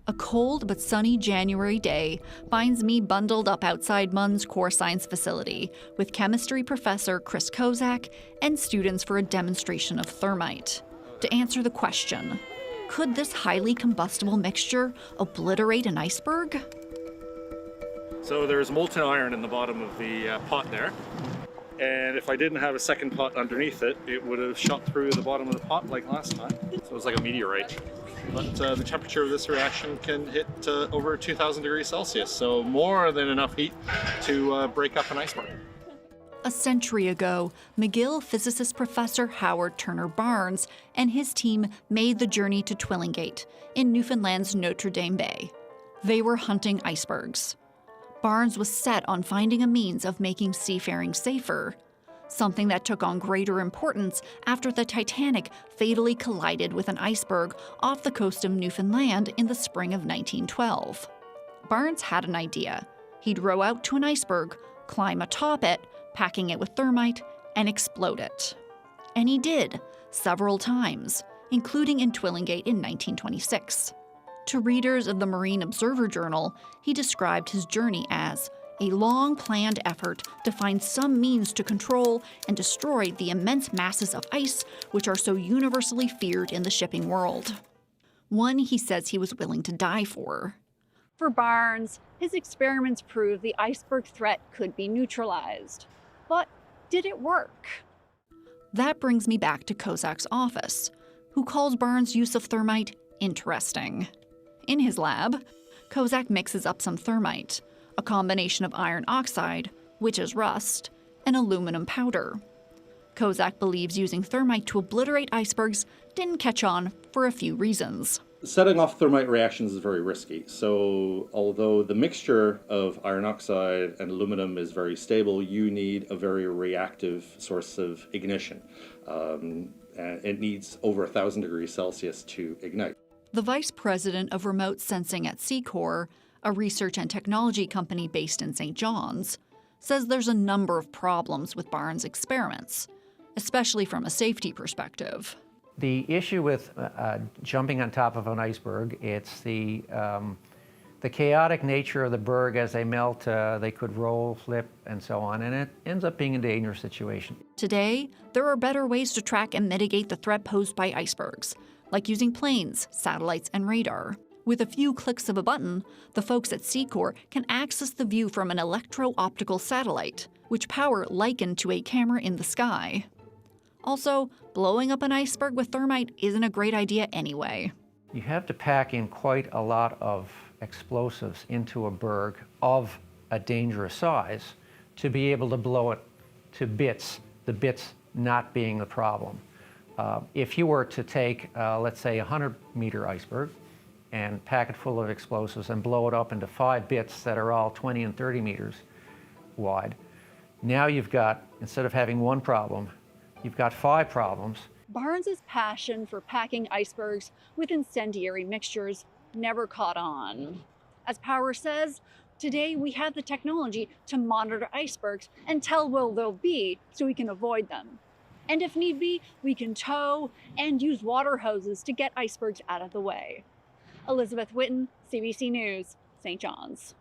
A cold but sunny January day finds me bundled up outside MUN's core science facility with chemistry professor Chris Kozak and students for a demonstration of thermite. To answer the question, could this highly combustible mixture obliterate an iceberg? So there's molten iron in the bottom of the pot there. And if I didn't have a second pot underneath it, it would have shot through the bottom of the pot like last time. So it was like a meteorite. But the temperature of this reaction can hit over 2,000 degrees Celsius, so more than enough heat to break up an iceberg. A century ago, McGill physicist Professor Howard Turner Barnes and his team made the journey to Twillingate in Newfoundland's Notre Dame Bay. They were hunting icebergs. Barnes was set on finding a means of making seafaring safer, something that took on greater importance after the Titanic fatally collided with an iceberg off the coast of Newfoundland in the spring of 1912. Barnes had an idea. He'd row out to an iceberg, climb atop it, packing it with thermite, and explode it. And he did, several times, including in Twillingate in 1926. To readers of the Marine Observer Journal, he described his journey as a long-planned effort to find some means to control and destroy the immense masses of ice which are so universally feared in the shipping world. One he says he was willing to die for. For Barnes, his experiments proved the iceberg threat could be neutralized. But did it work? That brings me back to Kozak's office, who calls Barnes' use of thermite interesting. In his lab, Kozak mixes up some thermite, a combination of iron oxide, which is rust, and aluminum powder. Kozak believes using thermite to obliterate icebergs didn't catch on for a few reasons. Setting off thermite reactions is very risky. So although the mixture of iron oxide and aluminum is very stable, you need a very reactive source of ignition. And it needs over 1,000 degrees Celsius to ignite. The vice president of remote sensing at Seacorp, a research and technology company based in St. John's, says there's a number of problems with Barnes' experiments, especially from a safety perspective. The issue with jumping on top of an iceberg, it's the chaotic nature of the berg as they melt. They could roll, flip, and so on, and it ends up being a dangerous situation. Today, there are better ways to track and mitigate the threat posed by icebergs, like using planes, satellites, and radar. With a few clicks of a button, the folks at Seacorp can access the view from an electro-optical satellite, which power likened to a camera in the sky. Also, blowing up an iceberg with thermite isn't a great idea anyway. You have to pack in quite a lot of explosives into a berg of a dangerous size to be able to blow it to bits, the bits not being the problem. If you were to take, let's say, a 100-meter iceberg and pack it full of explosives and blow it up into 5 bits that are all 20 and 30 meters wide, now you've got, instead of having one problem, you've got 5 problems. Barnes' passion for packing icebergs with incendiary mixtures never caught on. As Power says, today we have the technology to monitor icebergs and tell where they'll be so we can avoid them. And if need be, we can tow and use water hoses to get icebergs out of the way. Elizabeth Whitten, CBC News, St. John's.